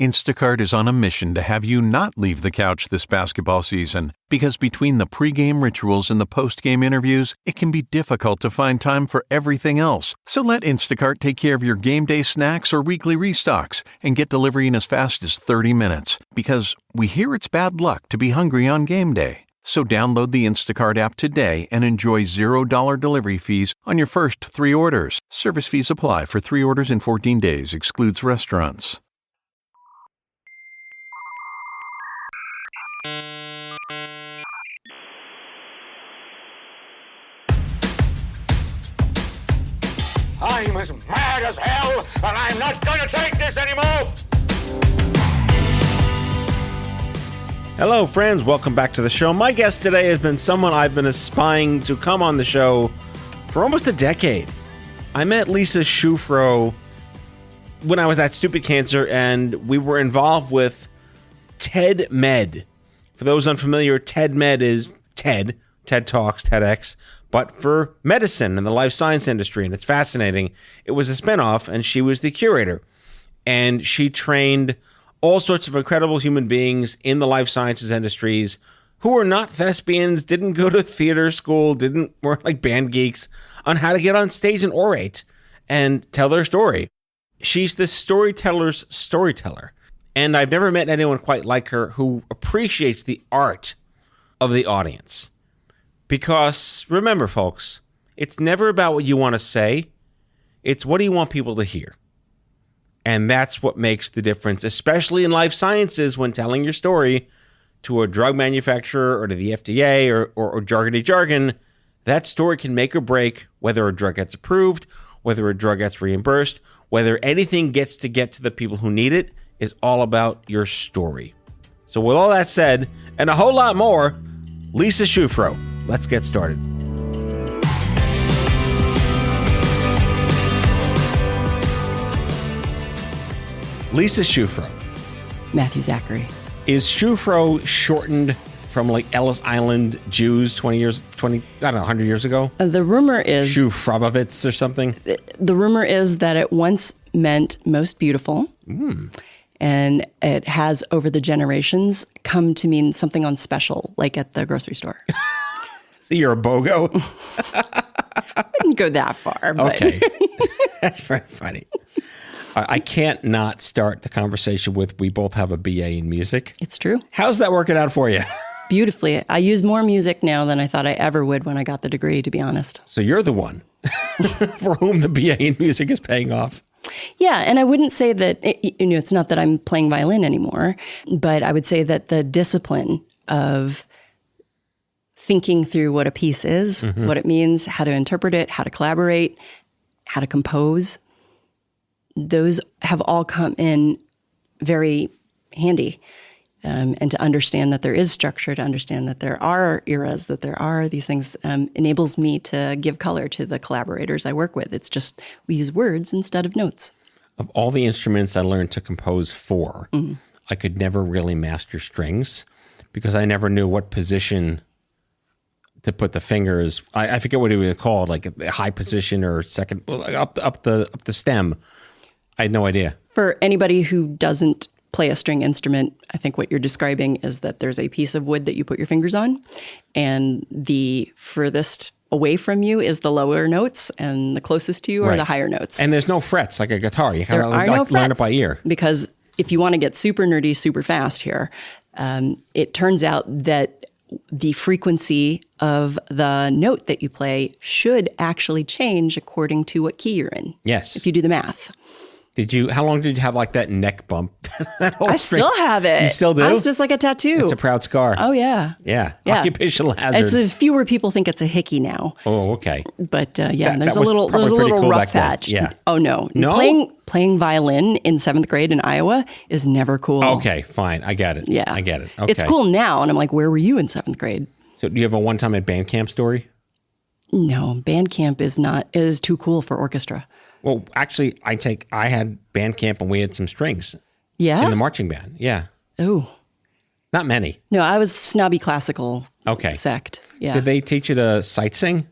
Instacart is on a mission to have you not leave the couch this basketball season because between the pregame rituals and the postgame interviews, it can be difficult to find time for everything else. So let Instacart take care of your game day snacks or weekly restocks and get delivery in as fast as 30 minutes because we hear it's bad luck to be hungry on game day. So download the Instacart app today and enjoy $0 delivery fees on your first 3 orders. Service fees apply for 3 orders in 14 days. Excludes restaurants. I'm as mad as hell, and I'm not going to take this anymore! Hello, friends. Welcome back to the show. My guest today has been someone I've been aspiring to come on the show for almost a decade. I met Lisa Shufro when I was at Stupid Cancer, and we were involved with TEDMed. For those unfamiliar, TEDMed is TED Talks, TEDx, but for medicine and the life science industry, and it's fascinating. It was a spinoff, and she was the curator, and she trained all sorts of incredible human beings in the life sciences industries who were not thespians, didn't go to theater school, weren't like band geeks, on how to get on stage and orate and tell their story. She's the storyteller's storyteller. And I've never met anyone quite like her who appreciates the art of the audience. Because remember, folks, it's never about what you want to say. It's what do you want people to hear? And that's what makes the difference, especially in life sciences when telling your story to a drug manufacturer or to the FDA or jargony jargon. That story can make or break whether a drug gets approved, whether a drug gets reimbursed, whether anything gets to the people who need it. Is all about your story. So with all that said, and a whole lot more, Lisa Shufro. Let's get started. Lisa Shufro. Matthew Zachary. Is Shufro shortened from like Ellis Island Jews 100 years ago? The rumor is... Shufrovovitz or something? The rumor is that it once meant most beautiful. And it has, over the generations, come to mean something on special, like at the grocery store. So you're a BOGO? I wouldn't go that far. But. Okay. That's very funny. I can't not start the conversation with, we both have a BA in music. It's true. How's that working out for you? Beautifully. I use more music now than I thought I ever would when I got the degree, to be honest. So you're the one for whom the BA in music is paying off. Yeah, and I wouldn't say that, it's not that I'm playing violin anymore, but I would say that the discipline of thinking through what a piece is, what it means, how to interpret it, how to collaborate, how to compose, those have all come in very handy. And to understand that there is structure, to understand that there are eras, that there are these things, enables me to give color to the collaborators I work with. It's just, we use words instead of notes. Of all the instruments I learned to compose for, I could never really master strings because I never knew what position to put the fingers. I forget what it was called, like a high position or second, up the stem. I had no idea. For anybody who doesn't play a string instrument, I think what you're describing is that there's a piece of wood that you put your fingers on, and the furthest away from you is the lower notes, and the closest to you are the higher notes. And there's no frets like a guitar. You kind of learn it by ear. Because if you want to get super nerdy, super fast here, it turns out that the frequency of the note that you play should actually change according to what key you're in. Yes. If you do the math. How long did you have like that neck bump? I still have it. You still do? It's just like a tattoo. It's a proud scar. Oh, yeah. Yeah. Occupational hazard. Fewer people think it's a hickey now. Oh, okay. But there's a little cool rough patch. Yeah. Oh, no. Playing violin in 7th grade in Iowa is never cool. Okay, fine. I get it. Yeah. I get it. Okay. It's cool now. And I'm like, where were you in 7th grade? So do you have a one-time at band camp story? No, band camp is too cool for orchestra. Well, actually, I had band camp and we had some strings. Yeah? In the marching band. Yeah. Oh. Not many. No, I was snobby classical sect. Yeah. Did they teach you to sight sing?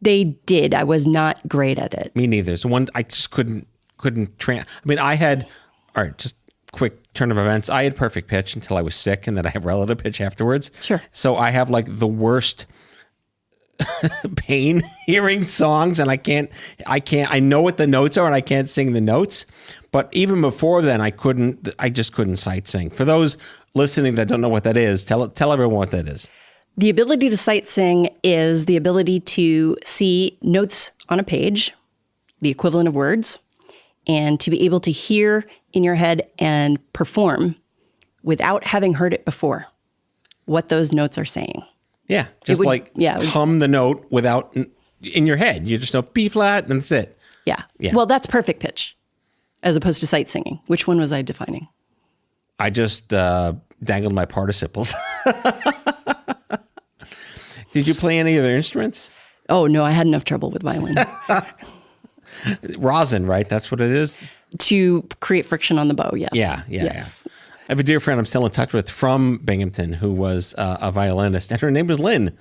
They did. I was not great at it. Me neither. So I just couldn't I mean, I had, all right, just quick turn of events. I had perfect pitch until I was sick, and then I have relative pitch afterwards. Sure. So I have like the worst pain hearing songs, and I know what the notes are and I can't sing the notes. But even before then, I just couldn't sight sing. For those listening that don't know what that is, tell everyone what that is. The ability to sight sing is the ability to see notes on a page, the equivalent of words, and to be able to hear in your head and perform without having heard it before what those notes are saying. Yeah, just hum the note without in your head. You just know B flat and that's it. Yeah. Yeah. Well, that's perfect pitch as opposed to sight singing. Which one was I defining? I just dangled my participles. Did you play any other instruments? Oh, no, I had enough trouble with violin. Rosin, right? That's what it is? To create friction on the bow, yes. Yeah. Yes. I have a dear friend I'm still in touch with from Binghamton who was a violinist, and her name was Lynn.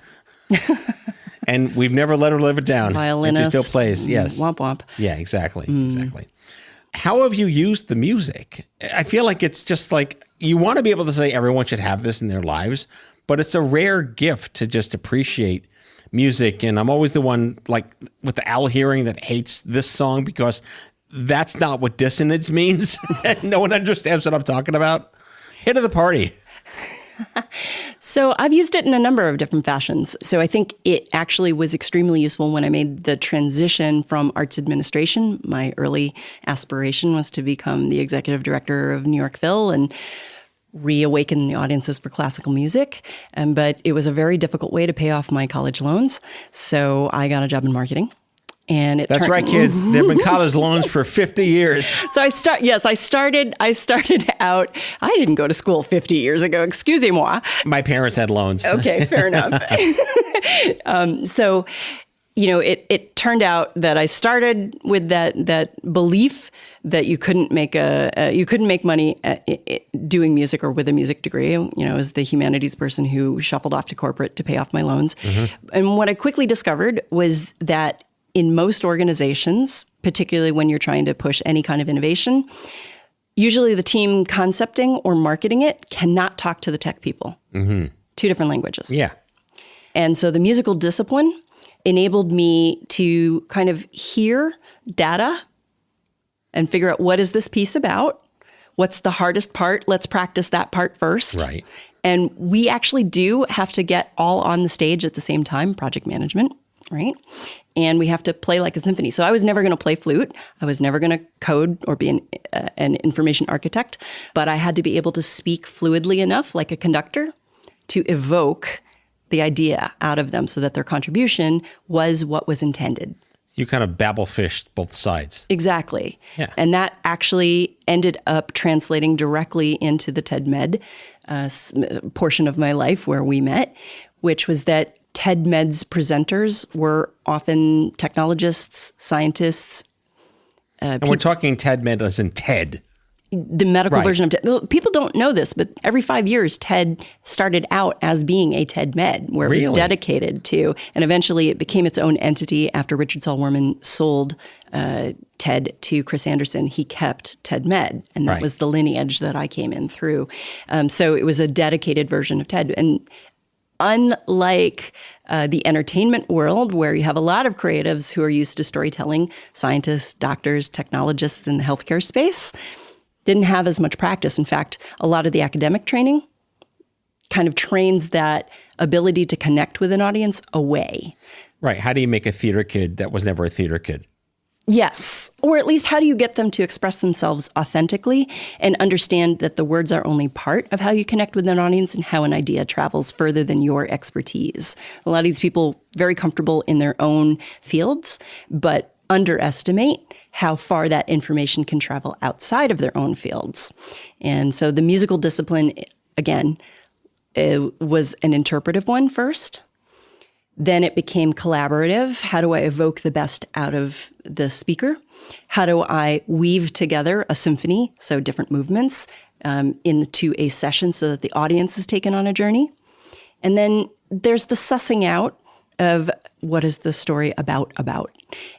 And we've never let her live it down. Violinist. And she still plays, yes. Womp womp. Yeah, exactly. How have you used the music? I feel like it's just like, you want to be able to say everyone should have this in their lives, but it's a rare gift to just appreciate music. And I'm always the one, like with the owl hearing, that hates this song because that's not what dissonance means. No one understands what I'm talking about. Hit of the party. So I've used it in a number of different fashions. So I think it actually was extremely useful when I made the transition from arts administration. My early aspiration was to become the executive director of New York Phil and reawaken the audiences for classical music. But it was a very difficult way to pay off my college loans. So I got a job in marketing. And That's right, kids. There have been college loans for 50 years. So I started out, I didn't go to school 50 years ago, excusez-moi. My parents had loans. Okay, fair enough. So, it turned out that I started with that belief that you couldn't make money doing music or with a music degree. As the humanities person who shuffled off to corporate to pay off my loans. Mm-hmm. And what I quickly discovered was that in most organizations, particularly when you're trying to push any kind of innovation, usually the team concepting or marketing it cannot talk to the tech people. Mm-hmm. Two different languages. Yeah. And so the musical discipline enabled me to kind of hear data and figure out, what is this piece about? What's the hardest part? Let's practice that part first. Right. And we actually do have to get all on the stage at the same time, project management, right? And we have to play like a symphony. So I was never going to play flute. I was never going to code or be an information architect. But I had to be able to speak fluidly enough, like a conductor, to evoke the idea out of them so that their contribution was what was intended. You kind of babble fished both sides. Exactly. Yeah. And that actually ended up translating directly into the TEDMed portion of my life where we met, which was that TEDMed's presenters were often technologists, scientists. And we're talking TEDMed as in TED. The medical version of TED. Well, people don't know this, but every 5 years, TED started out as being a TEDMed, where it was dedicated to, and eventually it became its own entity after Richard Saul Wurman sold TED to Chris Anderson. He kept TEDMed, and that was the lineage that I came in through. So it was a dedicated version of TED. And unlike the entertainment world, where you have a lot of creatives who are used to storytelling, scientists, doctors, technologists in the healthcare space, didn't have as much practice. In fact, a lot of the academic training kind of trains that ability to connect with an audience away. Right. How do you make a theater kid that was never a theater kid? Yes. Or at least how do you get them to express themselves authentically and understand that the words are only part of how you connect with an audience and how an idea travels further than your expertise. A lot of these people very comfortable in their own fields, but underestimate how far that information can travel outside of their own fields. And so the musical discipline, again, it was an interpretive one first. Then it became collaborative. How do I evoke the best out of the speaker? How do I weave together a symphony, so different movements, into a session so that the audience is taken on a journey? And then there's the sussing out of what is the story about.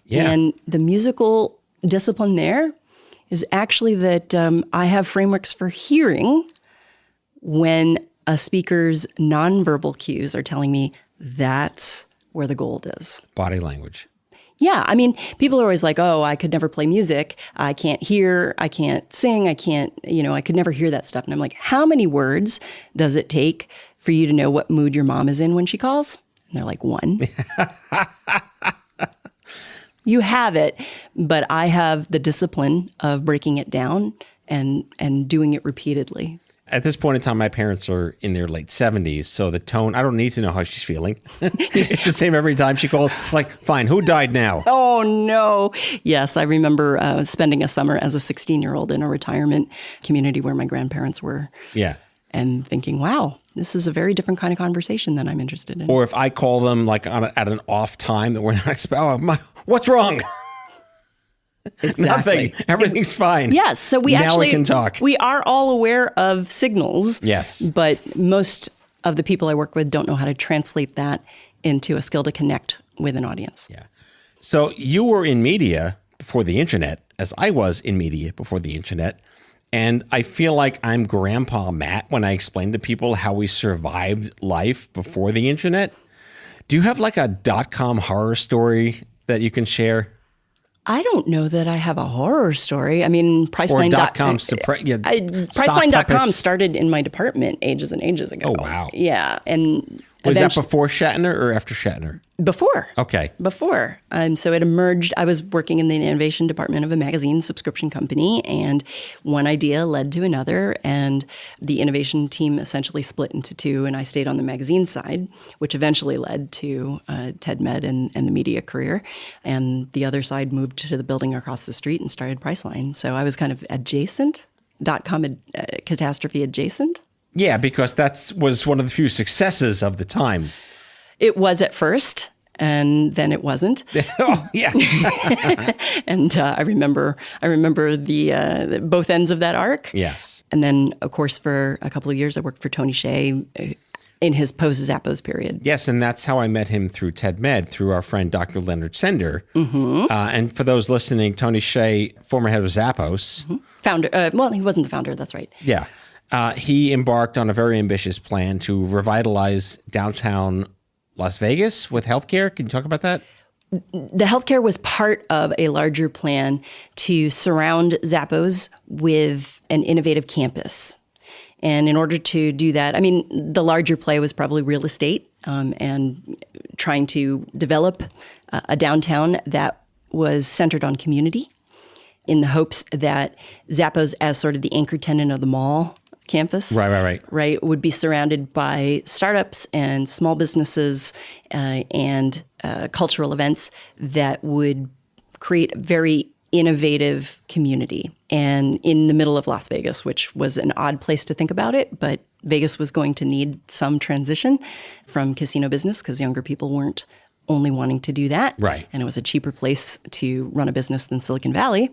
Yeah. And the musical discipline there is actually that I have frameworks for hearing when a speaker's nonverbal cues are telling me that's where the gold is. Body language. Yeah. I mean, people are always like, oh, I could never play music. I can't hear. I can't sing. I can't, I could never hear that stuff. And I'm like, how many words does it take for you to know what mood your mom is in when she calls? And they're like, one. You have it, but I have the discipline of breaking it down and doing it repeatedly. At this point in time, my parents are in their late 70s, so the tone, I don't need to know how she's feeling. It's the same every time she calls. Like, fine, who died now? Oh, no. Yes, I remember spending a summer as a 16-year-old in a retirement community where my grandparents were. Yeah. And thinking, wow, this is a very different kind of conversation than I'm interested in. Or if I call them like at an off time that we're not expecting, what's wrong? Exactly. Nothing. Everything's fine. Yes. So now we can talk. We are all aware of signals. Yes. But most of the people I work with don't know how to translate that into a skill to connect with an audience. Yeah. So you were in media before the internet, as I was in media before the internet. And I feel like I'm Grandpa Matt when I explain to people how we survived life before the internet. Do you have like a .com horror story that you can share? I don't know that I have a horror story. I mean, Priceline.com. Priceline.com started in my department ages and ages ago. Oh, wow. Yeah. And was that before Shatner or after Shatner? Before. Okay. Before. So it emerged. I was working in the innovation department of a magazine subscription company, and one idea led to another, and the innovation team essentially split into two, and I stayed on the magazine side, which eventually led to TEDMed and the media career, and the other side moved to the building across the street and started Priceline. So I was kind of adjacent, .com catastrophe adjacent. Yeah, because that was one of the few successes of the time. It was at first, and then it wasn't. Oh, yeah. And I remember the both ends of that arc. Yes. And then, of course, for a couple of years, I worked for Tony Hsieh in his post-Zappos period. Yes, and that's how I met him through TEDMed, through our friend Dr. Leonard Sender. Mm-hmm. And for those listening, Tony Hsieh, former head of Zappos. Mm-hmm. Founder. Well, he wasn't the founder. That's right. Yeah. He embarked on a very ambitious plan to revitalize downtown Las Vegas with healthcare. Can you talk about that? The healthcare was part of a larger plan to surround Zappos with an innovative campus. And in order to do that, I mean, the larger play was probably real estate and trying to develop a downtown that was centered on community in the hopes that Zappos, as sort of the anchor tenant of the mall campus, right, would be surrounded by startups and small businesses and cultural events that would create a very innovative community. And in the middle of Las Vegas, which was an odd place to think about it, but Vegas was going to need some transition from casino business because younger people weren't only wanting to do that. Right. And it was a cheaper place to run a business than Silicon Valley.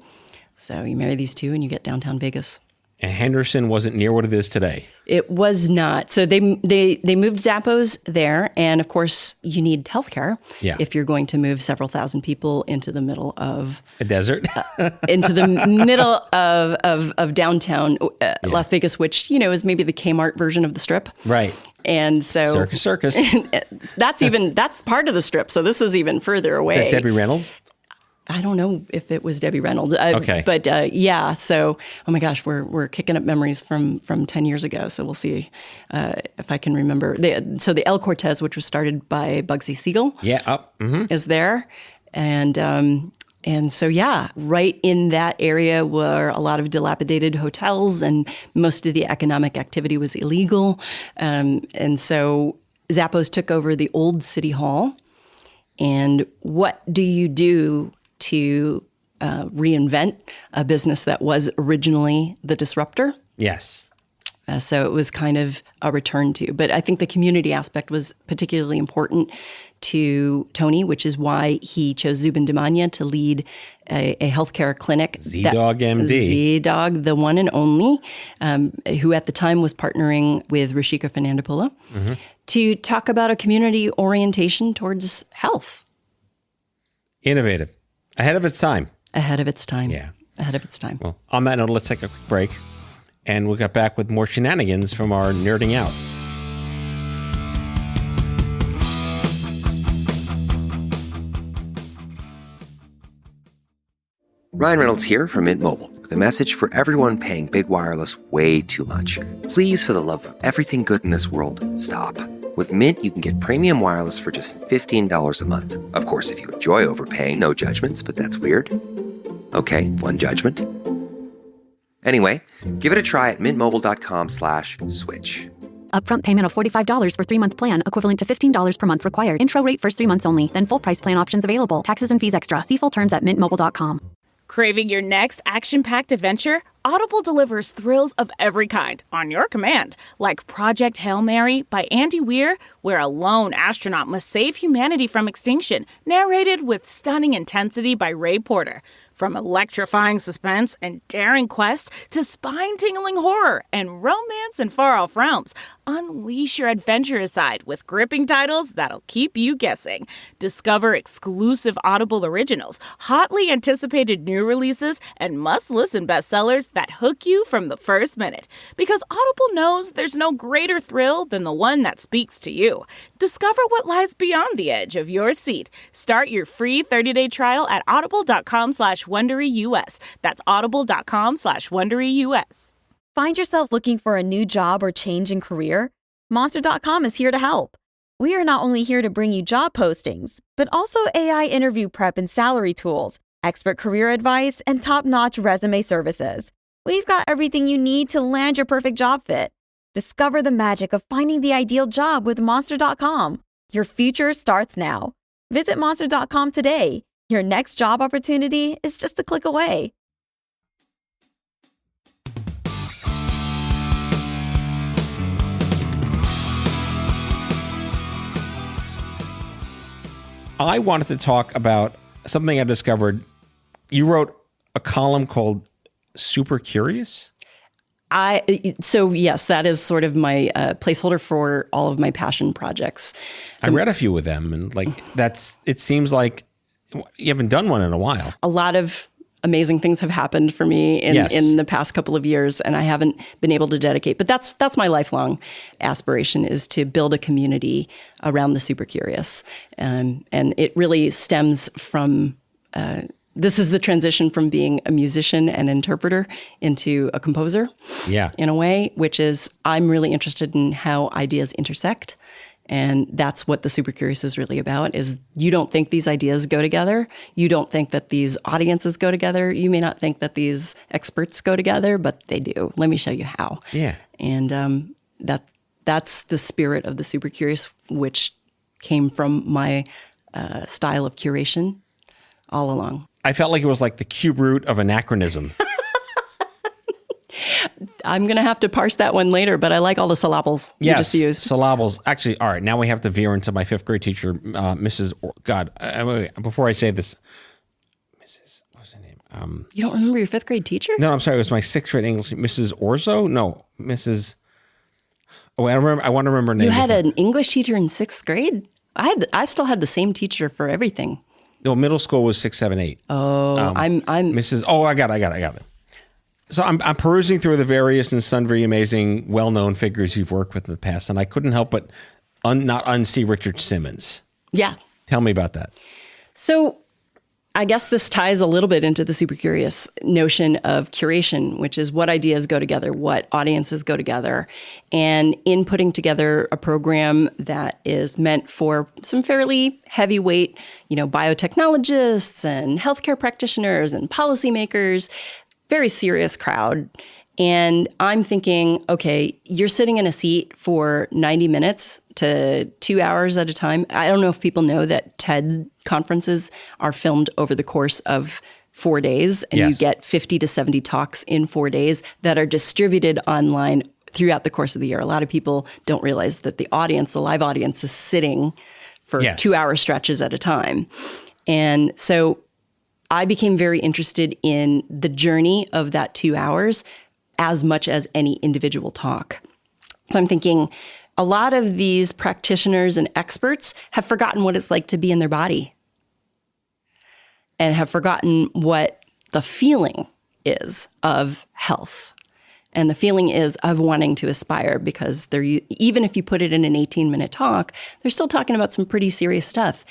So you marry these two and you get downtown Vegas. And Henderson wasn't near what it is today. It was not. So they moved Zappos there. And of course, you need healthcare if you're going to move several thousand people into the middle of a desert, into the middle of downtown Las Vegas, which, is maybe the Kmart version of the Strip. Right. And so circus. that's part of the Strip. So this is even further away. Is that Debbie Reynolds? I don't know if it was Debbie Reynolds. Okay. But yeah, so, oh my gosh, we're kicking up memories from 10 years ago. So we'll see if I can remember. So the El Cortez, which was started by Bugsy Siegel, is there. And so, yeah, right in that area were a lot of dilapidated hotels and most of the economic activity was illegal. And so Zappos took over the old City Hall. And what do you do to reinvent a business that was originally the disruptor? Yes. So it was kind of a return to. But I think the community aspect was particularly important to Tony, which is why he chose Zubin Damania to lead a healthcare clinic. Z-Dog MD. Z-Dog, the one and only, who at the time was partnering with Rishika Fernandopulla to talk about a community orientation towards health. Innovative. Ahead of its time. Ahead of its time. Yeah. ahead of its time. Well, on that note, let's take a quick break, and we'll get back with more shenanigans from our nerding out. Ryan Reynolds here from Mint Mobile with a message for everyone paying big wireless way too much. Please, for the love of everything good in this world, stop. With Mint, you can get premium wireless for just $15 a month. Of course, if you enjoy overpaying, no judgments, but that's weird. Okay, one judgment. Anyway, give it a try at mintmobile.com/switch. Upfront payment of $45 for 3-month plan, equivalent to $15 per month required. Intro rate first 3 months only, then full price plan options available. Taxes and fees extra. See full terms at mintmobile.com. Craving your next action-packed adventure? Audible delivers thrills of every kind on your command, like Project Hail Mary by Andy Weir, where a lone astronaut must save humanity from extinction, narrated with stunning intensity by Ray Porter. From electrifying suspense and daring quest to spine-tingling horror and romance in far-off realms, unleash your adventurous side with gripping titles that'll keep you guessing. Discover exclusive Audible originals, hotly anticipated new releases, and must-listen bestsellers that hook you from the first minute. Because Audible knows there's no greater thrill than the one that speaks to you. Discover what lies beyond the edge of your seat. Start your free 30-day trial at audible.com/WonderyUS. That's audible.com/WonderyUS. Find yourself looking for a new job or change in career? Monster.com is here to help. We are not only here to bring you job postings, but also AI interview prep and salary tools, expert career advice, and top-notch resume services. We've got everything you need to land your perfect job fit. Discover the magic of finding the ideal job with Monster.com. Your future starts now. Visit Monster.com today. Your next job opportunity is just a click away. I wanted to talk about something I discovered. You wrote a column called Super Curious? So yes, that is sort of my placeholder for all of my passion projects. So I read a few of them, and it seems like you haven't done one in a while. A lot of amazing things have happened for me in the past couple of years, and I haven't been able to dedicate. But that's my lifelong aspiration, is to build a community around the super curious. And it really stems from this is the transition from being a musician and interpreter into a composer, in a way, which is I'm really interested in how ideas intersect. And that's what the super curious is really about, is you don't think these ideas go together. You don't think that these audiences go together. You may not think that these experts go together, but they do. Let me show you how. Yeah. And that's the spirit of the super curious, which came from my style of curation all along. I felt like it was like the cube root of anachronism. I'm going to have to parse that one later, but I like all the syllables you just used. Syllables. Actually, all right, now we have to veer into my fifth grade teacher, Mrs. Before I say this, Mrs. What's her name? You don't remember your fifth grade teacher? No, I'm sorry. It was my sixth grade English, Mrs. Orzo? No, Mrs. Oh, I want to remember her name. You had an English teacher in sixth grade? I still had the same teacher for everything. No, middle school was 6, 7, 8. Oh, I'm Mrs. Oh, I got it. So I'm perusing through the various and sundry amazing, well-known figures you've worked with in the past, and I couldn't help but not unsee Richard Simmons. Yeah. Tell me about that. So I guess this ties a little bit into the super curious notion of curation, which is what ideas go together, what audiences go together. And in putting together a program that is meant for some fairly heavyweight, biotechnologists and healthcare practitioners and policymakers, very serious crowd. And I'm thinking, okay, you're sitting in a seat for 90 minutes to 2 hours at a time. I don't know if people know that TED conferences are filmed over the course of 4 days, and you get 50 to 70 talks in 4 days that are distributed online throughout the course of the year. A lot of people don't realize that the live audience is sitting for 2 hour stretches at a time. And so I became very interested in the journey of that 2 hours as much as any individual talk. So I'm thinking a lot of these practitioners and experts have forgotten what it's like to be in their body and have forgotten what the feeling is of health. And the feeling is of wanting to aspire, because even if you put it in an 18-minute talk, they're still talking about some pretty serious stuff.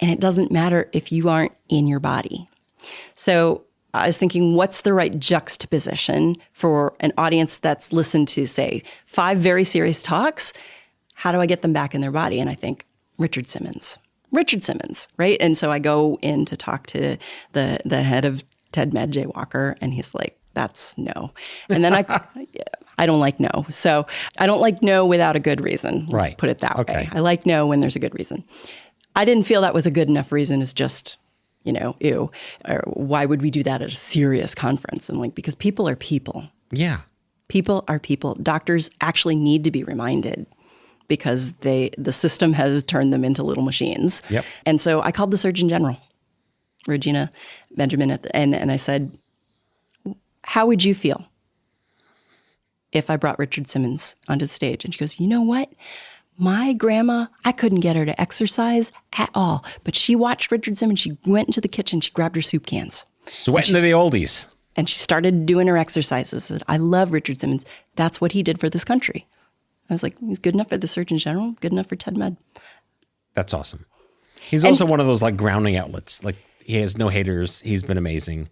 And it doesn't matter if you aren't in your body. So I was thinking, what's the right juxtaposition for an audience that's listened to, say, 5 very serious talks? How do I get them back in their body? And I think Richard Simmons, right? And so I go in to talk to the head of TEDMed, Jay Walker, and he's like, that's no. And then I don't like no. So I don't like no without a good reason. Let's put it that way. I like no when there's a good reason. I didn't feel that was a good enough reason as just, ew. Or why would we do that at a serious conference? I'm like, because people are people. Yeah. People are people. Doctors actually need to be reminded, because the system has turned them into little machines. Yep. And so I called the Surgeon General, Regina Benjamin, and I said, how would you feel if I brought Richard Simmons onto the stage? And she goes, you know what? My grandma, I couldn't get her to exercise at all, but she watched Richard Simmons. She went into the kitchen, she grabbed her soup cans. Sweating to the oldies. And she started doing her exercises. I love Richard Simmons. That's what he did for this country. I was like, he's good enough for the Surgeon General, good enough for TEDMed. That's awesome. He's also one of those like grounding outlets. Like, he has no haters. He's been amazing.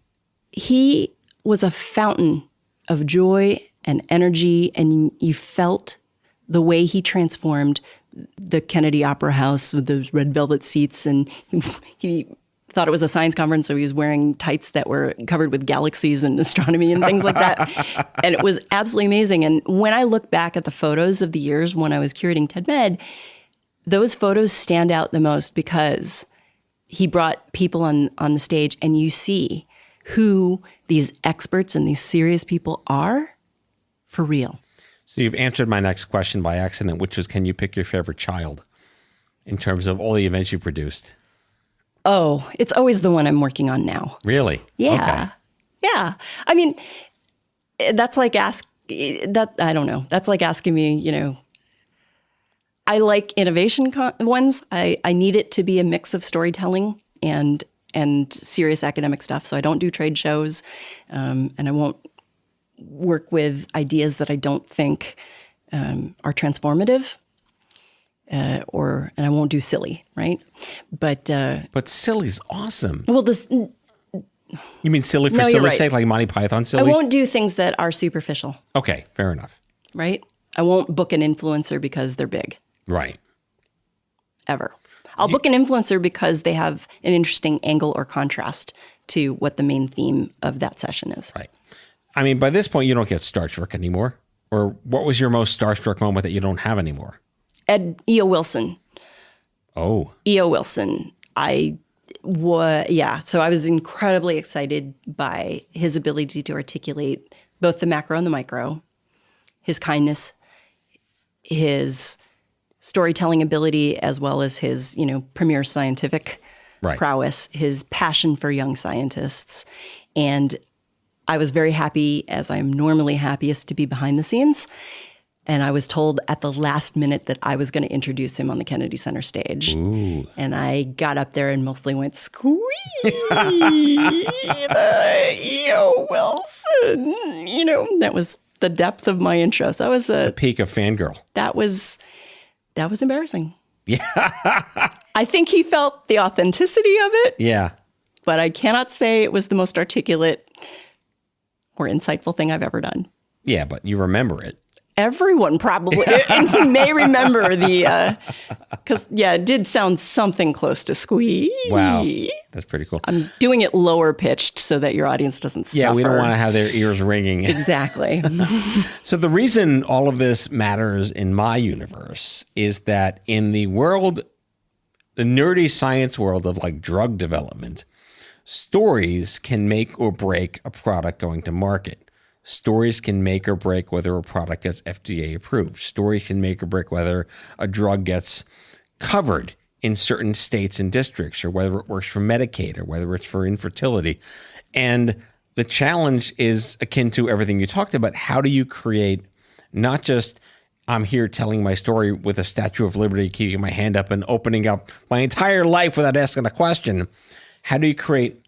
He was a fountain of joy and energy, and you felt the way he transformed the Kennedy Opera House with those red velvet seats, and he thought it was a science conference, so he was wearing tights that were covered with galaxies and astronomy and things like that. And it was absolutely amazing. And when I look back at the photos of the years when I was curating TEDMed, those photos stand out the most, because he brought people on the stage, and you see who these experts and these serious people are for real. So you've answered my next question by accident, which was, can you pick your favorite child in terms of all the events you've produced? Oh, it's always the one I'm working on now. Really? Yeah. Okay. Yeah. I mean, that's like I don't know. That's like asking me, I like innovation ones. I need it to be a mix of storytelling and serious academic stuff. So I don't do trade shows, and I won't work with ideas that I don't think are transformative, and I won't do silly, right? But silly's awesome. Well, You mean silly for silly's sake, like Monty Python silly? I won't do things that are superficial. Okay, fair enough. Right? I won't book an influencer because they're big. Right. Ever. I'll book an influencer because they have an interesting angle or contrast to what the main theme of that session is. Right. I mean, by this point, you don't get starstruck anymore. Or what was your most starstruck moment that you don't have anymore? E.O. Wilson. Oh. E.O. Wilson. So I was incredibly excited by his ability to articulate both the macro and the micro, his kindness, his storytelling ability, as well as his, premier scientific prowess, his passion for young scientists. And I was very happy, as I'm normally happiest, to be behind the scenes. And I was told at the last minute that I was going to introduce him on the Kennedy Center stage. Ooh. And I got up there and mostly went, squeeze, the E.O. Wilson. That was the depth of my intro. So that was the peak of fangirl. That was embarrassing. Yeah. I think he felt the authenticity of it. Yeah. But I cannot say it was the most articulate or insightful thing I've ever done. Yeah, but you remember it. Everyone probably, and he may remember because it did sound something close to squeeze. Wow, that's pretty cool. I'm doing it lower pitched so that your audience doesn't suffer. Yeah, we don't want to have their ears ringing. Exactly. So the reason all of this matters in my universe is that in the world, the nerdy science world of like drug development, stories can make or break a product going to market. Stories can make or break whether a product gets FDA approved. Stories can make or break whether a drug gets covered in certain states and districts, or whether it works for Medicaid, or whether it's for infertility. And the challenge is akin to everything you talked about. How do you create not just I'm here telling my story with a Statue of Liberty, keeping my hand up and opening up my entire life without asking a question. How do you create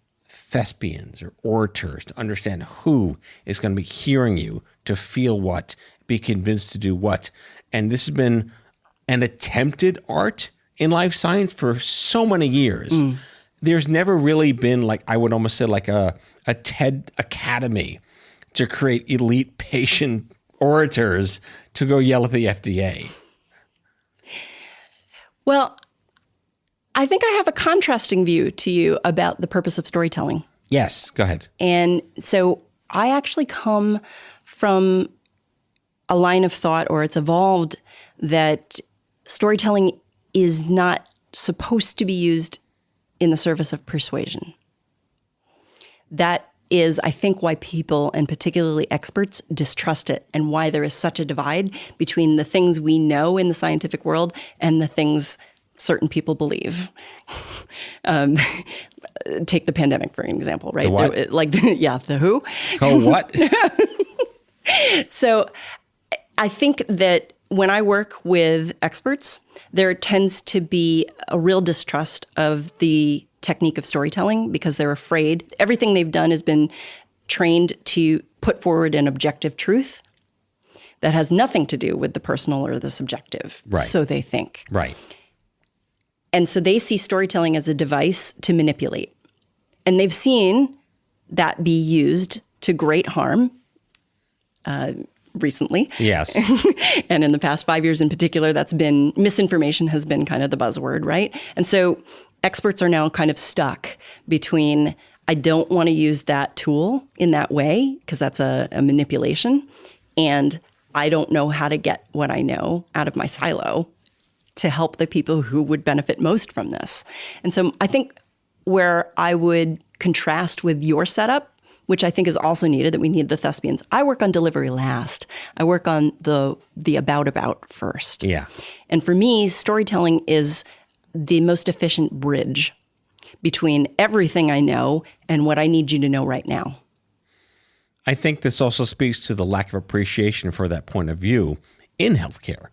thespians or orators to understand who is going to be hearing you, to feel what, be convinced to do what. And this has been an attempted art in life science for so many years. There's never really been, like, I would almost say like a TED Academy to create elite patient orators to go yell at the FDA. Well, I think I have a contrasting view to you about the purpose of storytelling. Yes, go ahead. And so I actually come from a line of thought, or it's evolved, that storytelling is not supposed to be used in the service of persuasion. That is, I think, why people, and particularly experts, distrust it, and why there is such a divide between the things we know in the scientific world and the things certain people believe. Take the pandemic, for example, right? The what? The WHO. Oh, what? So I think that when I work with experts, there tends to be a real distrust of the technique of storytelling because they're afraid. Everything they've done has been trained to put forward an objective truth that has nothing to do with the personal or the subjective. Right. So they think. Right. And so they see storytelling as a device to manipulate. And they've seen that be used to great harm recently. Yes. And in the past 5 years in particular, misinformation has been kind of the buzzword, right? And so experts are now kind of stuck between, I don't want to use that tool in that way because that's a manipulation, and I don't know how to get what I know out of my silo to help the people who would benefit most from this. And so I think where I would contrast with your setup, which I think is also needed, that we need the thespians. I work on delivery last. I work on the about first. Yeah. And for me, storytelling is the most efficient bridge between everything I know and what I need you to know right now. I think this also speaks to the lack of appreciation for that point of view in healthcare.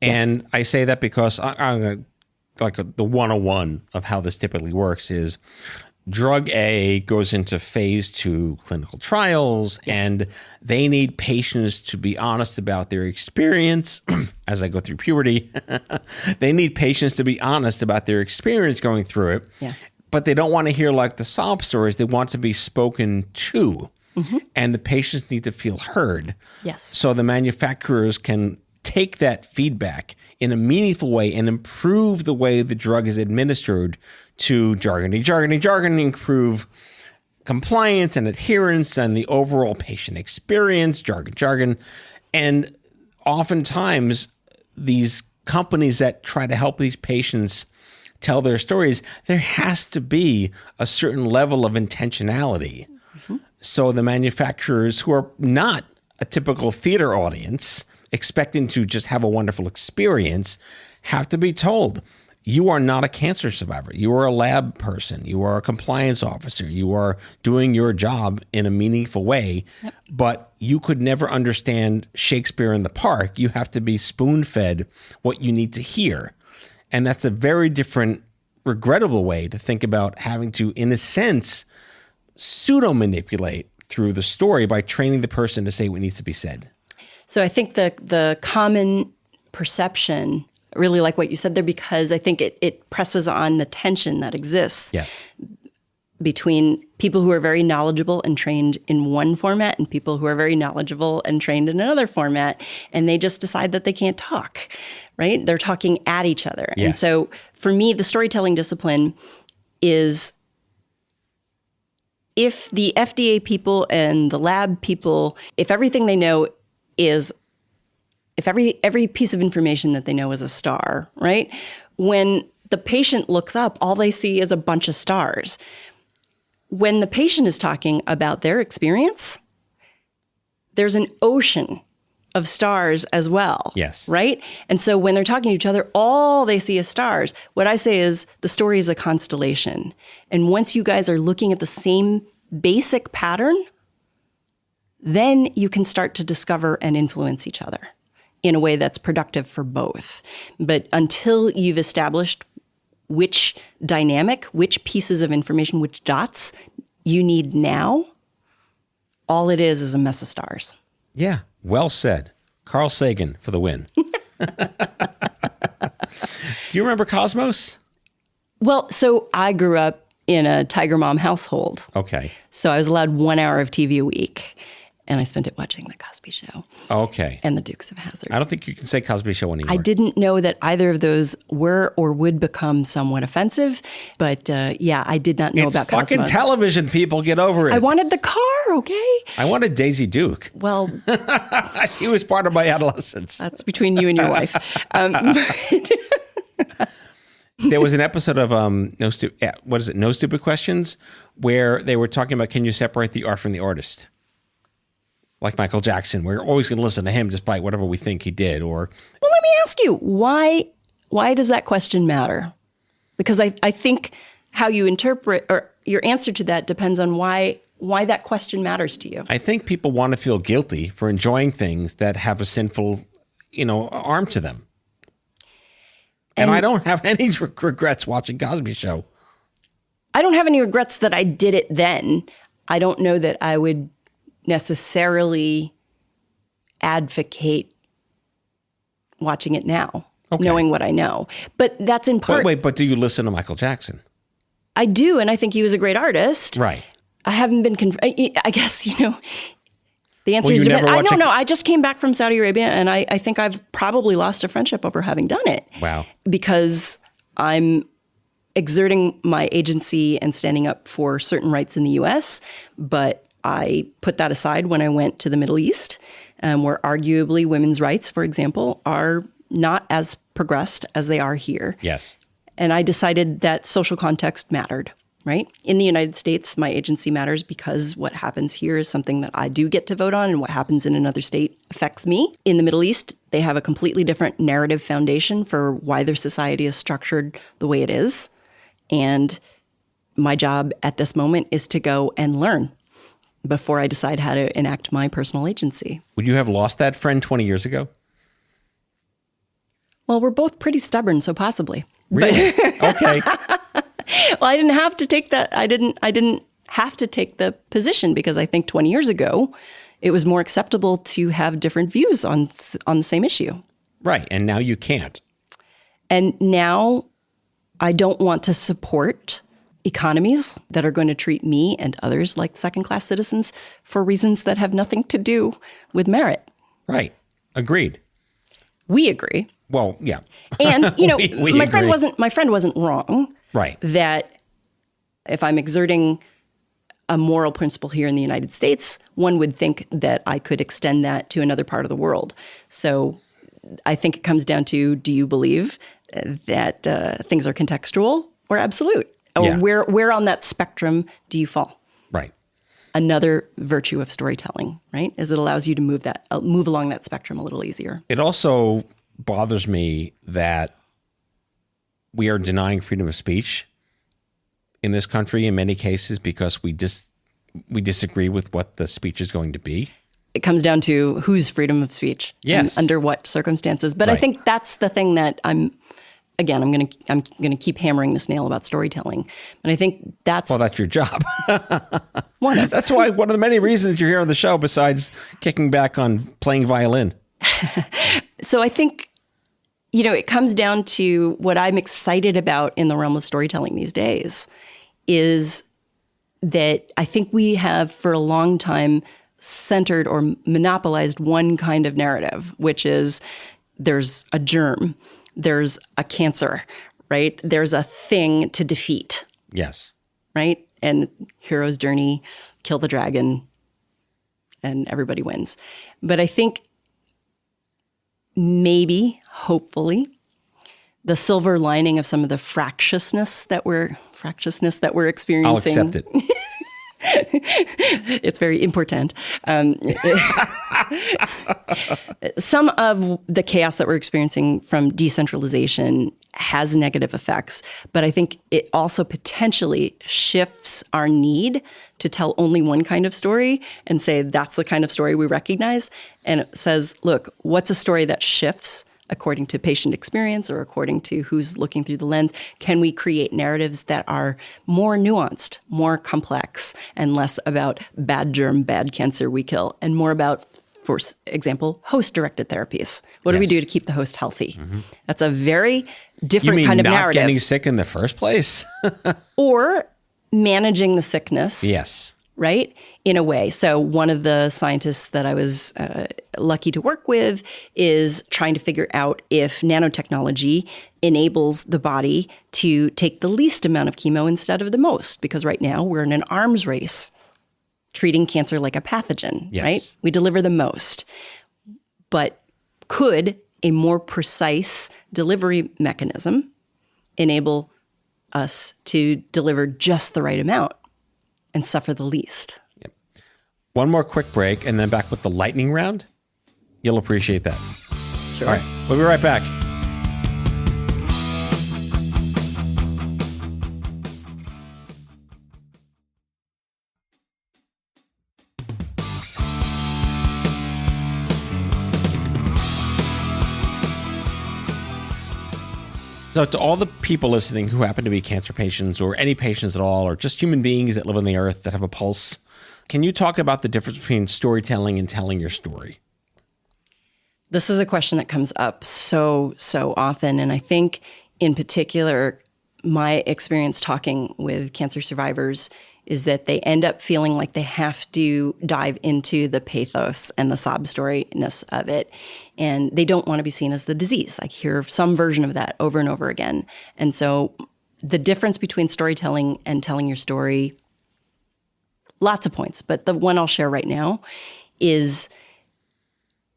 And yes. I say that because I'm like the 101 of how this typically works is drug A goes into phase 2 clinical trials, yes. and they need patients to be honest about their experience as I go through puberty. They need patients to be honest about their experience going through it, yeah. but they don't want to hear like the sob stories. They want to be spoken to, and the patients need to feel heard. Yes. So the manufacturers can take that feedback in a meaningful way and improve the way the drug is administered to jargony, improve compliance and adherence and the overall patient experience, jargon. And oftentimes these companies that try to help these patients tell their stories, there has to be a certain level of intentionality. So the manufacturers, who are not a typical theater audience expecting to just have a wonderful experience, have to be told, you are not a cancer survivor. You are a lab person. You are a compliance officer. You are doing your job in a meaningful way, yep. but you could never understand Shakespeare in the Park. You have to be spoon-fed what you need to hear. And that's a very different, regrettable way to think about having to, in a sense, pseudo-manipulate through the story by training the person to say what needs to be said. So I think the common perception, really like what you said there, because I think it presses on the tension that exists yes. between people who are very knowledgeable and trained in one format and people who are very knowledgeable and trained in another format, and they just decide that they can't talk, right? They're talking at each other. Yes. And so for me, the storytelling discipline is, if the FDA people and the lab people, if everything they know is, if every piece of information that they know is a star, right? When the patient looks up, all they see is a bunch of stars. When the patient is talking about their experience, there's an ocean of stars as well. Yes. Right? And so when they're talking to each other, all they see is stars. What I say is the story is a constellation. And once you guys are looking at the same basic pattern, then you can start to discover and influence each other in a way that's productive for both. But until you've established which dynamic, which pieces of information, which dots you need now, all it is a mess of stars. Yeah, well said. Carl Sagan for the win. Do you remember Cosmos? Well, so I grew up in a Tiger Mom household. Okay. So I was allowed 1 hour of TV a week. And I spent it watching The Cosby Show. Okay. And The Dukes of Hazzard. I don't think you can say Cosby Show anymore. I didn't know that either of those were or would become somewhat offensive. But yeah, I did not know about Cosmos. It's fucking television, people. Get over it. I wanted the car, okay? I wanted Daisy Duke. Well, she was part of my adolescence. That's between you and your wife. There was an episode of No Stupid Questions, where they were talking about, can you separate the art from the artist? Like Michael Jackson, we're always going to listen to him despite whatever we think he did. Or, well, let me ask you, why does that question matter? Because I think how you interpret, or your answer to that depends on why that question matters to you. I think people want to feel guilty for enjoying things that have a sinful, arm to them. And I don't have any regrets watching Cosby Show. I don't have any regrets that I did it then. I don't know that I would necessarily advocate watching it now, knowing what I know. But that's in part... But do you listen to Michael Jackson? I do, and I think he was a great artist. Right. I haven't been... I guess, the answer is... No, I just came back from Saudi Arabia, and I think I've probably lost a friendship over having done it. Wow. Because I'm exerting my agency and standing up for certain rights in the U.S., but I put that aside when I went to the Middle East, where arguably women's rights, for example, are not as progressed as they are here. Yes. And I decided that social context mattered, right? In the United States, my agency matters because what happens here is something that I do get to vote on, and what happens in another state affects me. In the Middle East, they have a completely different narrative foundation for why their society is structured the way it is. And my job at this moment is to go and learn before I decide how to enact my personal agency. Would you have lost that friend 20 years ago? Well, we're both pretty stubborn, so possibly. Really? Okay. Well, I didn't have to take that. I didn't have to take the position because I think 20 years ago, it was more acceptable to have different views on the same issue. Right. And now you can't. And now I don't want to support economies that are going to treat me and others like second-class citizens for reasons that have nothing to do with merit. Right. Agreed. We agree. Well, yeah. And, we my agree. friend wasn't wrong. Right. That if I'm exerting a moral principle here in the United States, one would think that I could extend that to another part of the world. So I think it comes down to, do you believe that things are contextual or absolute? Or Yeah. where on that spectrum do you fall? Right. Another virtue of storytelling, right, is it allows you to move along that spectrum a little easier. It also bothers me that we are denying freedom of speech in this country in many cases because we disagree with what the speech is going to be. It comes down to whose freedom of speech, yes, and under what circumstances. But right. I think that's the thing that I'm going to keep hammering this nail about storytelling. And I think that's your job. That's why one of the many reasons you're here on the show, besides kicking back on playing violin. So I think, it comes down to what I'm excited about in the realm of storytelling these days is that I think we have for a long time centered or monopolized one kind of narrative, which is there's a germ, there's a cancer, right? There's a thing to defeat. Yes. Right? And hero's journey, kill the dragon, and everybody wins. But I think maybe, hopefully, the silver lining of some of the fractiousness that we're experiencing. I'll accept it. It's very important. Some of the chaos that we're experiencing from decentralization has negative effects, but I think it also potentially shifts our need to tell only one kind of story and say that's the kind of story we recognize. And it says, look, what's a story that shifts according to patient experience or according to who's looking through the lens? Can we create narratives that are more nuanced, more complex, and less about bad germ, bad cancer, we kill, and more about, for example, host-directed therapies? What do we do to keep the host healthy? That's a very different kind of narrative. You mean not getting sick in the first place? Or managing the sickness. Yes. Right? In a way. So one of the scientists that I was lucky to work with is trying to figure out if nanotechnology enables the body to take the least amount of chemo instead of the most. Because right now we're in an arms race treating cancer like a pathogen, right? We deliver the most. But could a more precise delivery mechanism enable us to deliver just the right amount and suffer the least? Yep. One more quick break and then back with the lightning round. You'll appreciate that. Sure. All right. We'll be right back. So to all the people listening who happen to be cancer patients or any patients at all, or just human beings that live on the earth that have a pulse, can you talk about the difference between storytelling and telling your story? This is a question that comes up so often. And I think in particular, my experience talking with cancer survivors is that they end up feeling like they have to dive into the pathos and the sob storyness of it. And they don't want to be seen as the disease. I hear some version of that over and over again. And so the difference between storytelling and telling your story, lots of points, but the one I'll share right now is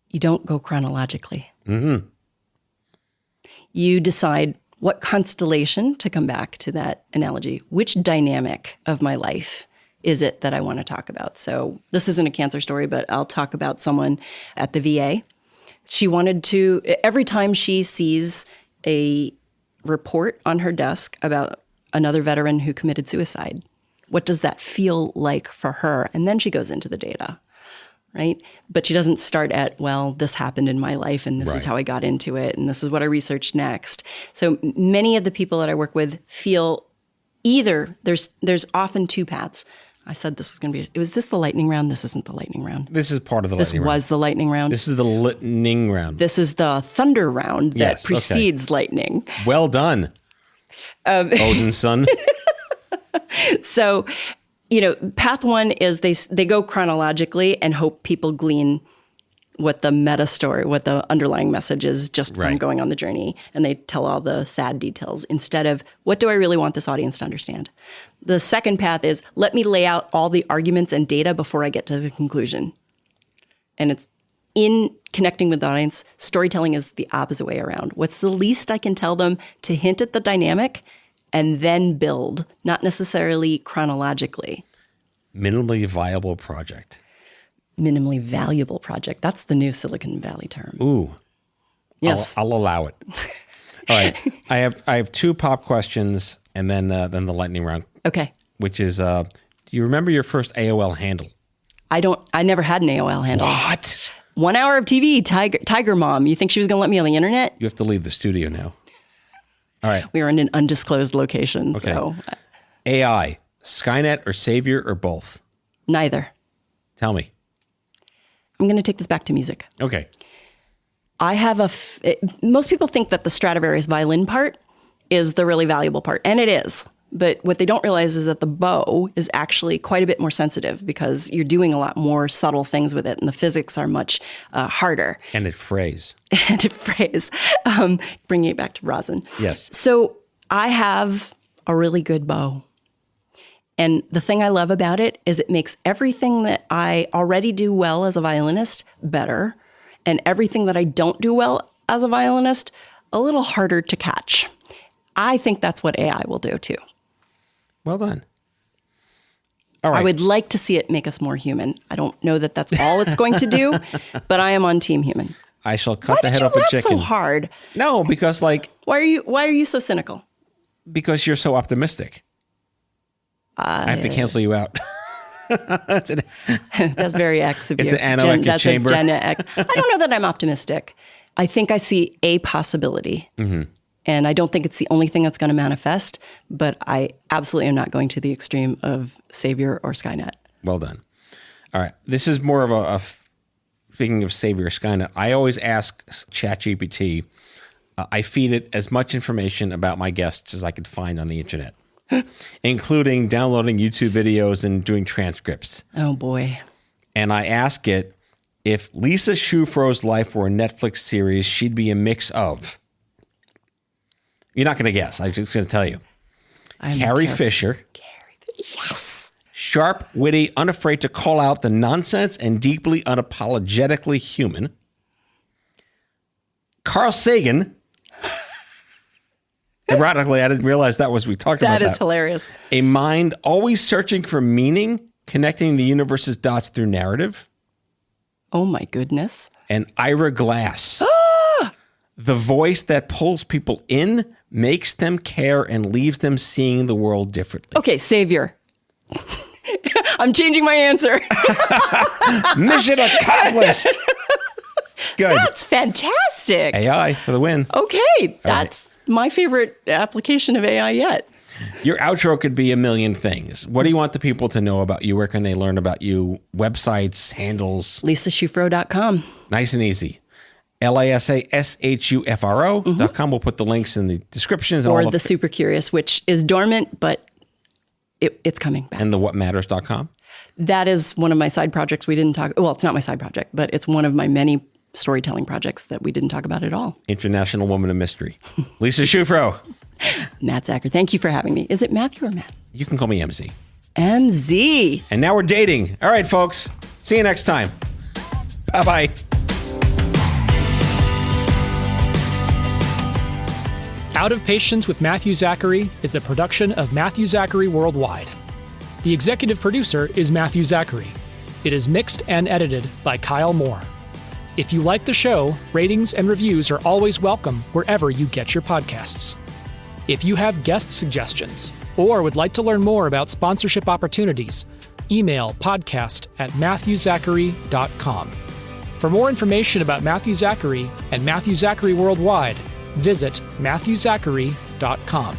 you don't go chronologically. Mm-hmm. You decide what constellation, to come back to that analogy, which dynamic of my life is it that I want to talk about? So this isn't a cancer story, but I'll talk about someone at the VA. She wanted to, every time she sees a report on her desk about another veteran who committed suicide, what does that feel like for her? And then she goes into the data, right? But she doesn't start at, well, this happened in my life and this is how I got into it and this is what I researched next. So many of the people that I work with feel either, there's often two paths. I said this was going to be, was this the lightning round? This isn't the lightning round. This is part of the lightning round. This was the lightning round. This is the lightning round. This is the thunder round that precedes lightning. Well done, Odin's son. So, path one is they go chronologically and hope people glean what the meta story, what the underlying message is just from going on the journey. And they tell all the sad details instead of what do I really want this audience to understand? The second path is let me lay out all the arguments and data before I get to the conclusion. And it's in connecting with the audience, storytelling is the opposite way around. What's the least I can tell them to hint at the dynamic and then build, not necessarily chronologically. Minimally viable project. Minimally valuable project. That's the new Silicon Valley term. Ooh. Yes. I'll allow it. All right. I have two pop questions and then the lightning round. Okay. Which is, do you remember your first AOL handle? I never had an AOL handle. What? 1 hour of TV, Tiger Mom. You think she was going to let me on the internet? You have to leave the studio now. All right. We were in an undisclosed location, okay. So. AI, Skynet or Savior or both? Neither. Tell me. I'm going to take this back to music. Okay. I have most people think that the Stradivarius violin part is the really valuable part, and it is. But what they don't realize is that the bow is actually quite a bit more sensitive because you're doing a lot more subtle things with it, and the physics are much harder. And it frays. Bringing it back to rosin. Yes. So I have a really good bow. And the thing I love about it is it makes everything that I already do well as a violinist better, and everything that I don't do well as a violinist a little harder to catch. I think that's what AI will do too. Well done. All right. I would like to see it make us more human. I don't know that that's all it's going to do, but I am on team human. I shall cut the head off a chicken. Why did you laugh so hard? No, because Why are you so cynical? Because you're so optimistic. I have to cancel you out. That's very X of you. It's an anoetic chamber. That's a Gen X. I don't know that I'm optimistic. I think I see a possibility. And I don't think it's the only thing that's going to manifest, but I absolutely am not going to the extreme of Savior or Skynet. Well done. All right. This is more of speaking of Savior Skynet, I always ask ChatGPT, I feed it as much information about my guests as I could find on the internet, including downloading YouTube videos and doing transcripts. Oh, boy. And I ask it, if Lisa Shufro's life were a Netflix series, she'd be a mix of. You're not going to guess. I'm just going to tell you. Carrie Fisher. Yes. Sharp, witty, unafraid to call out the nonsense, and deeply unapologetically human. Carl Sagan. Ironically, I didn't realize that was we talked about that. That is hilarious. A mind always searching for meaning, connecting the universe's dots through narrative. Oh, my goodness. And Ira Glass. The voice that pulls people in, makes them care, and leaves them seeing the world differently. Okay, Savior. I'm changing my answer. Mission accomplished. Good. That's fantastic. AI for the win. Okay, that's my favorite application of AI yet. Your outro could be a million things. What do you want the people to know about you? Where can they learn about you? Websites, handles? LisaShufro.com. Nice and easy. LISASHUFRO.com. We'll put the links in the descriptions. Or the Super Curious, which is dormant, but it's coming back. And the whatmatters.com. That is one of my side projects we didn't talk. Well, it's not my side project, but it's one of my many storytelling projects that we didn't talk about at all. International Woman of Mystery. Lisa Shufro. Matt Zachary. Thank you for having me. Is it Matthew or Matt? You can call me MZ. MZ. And now we're dating. All right, folks. See you next time. Bye-bye. Out of Patience with Matthew Zachary is a production of Matthew Zachary Worldwide. The executive producer is Matthew Zachary. It is mixed and edited by Kyle Moore. If you like the show, ratings and reviews are always welcome wherever you get your podcasts. If you have guest suggestions or would like to learn more about sponsorship opportunities, email podcast@matthewzachary.com. For more information about Matthew Zachary and Matthew Zachary Worldwide, visit matthewzachary.com.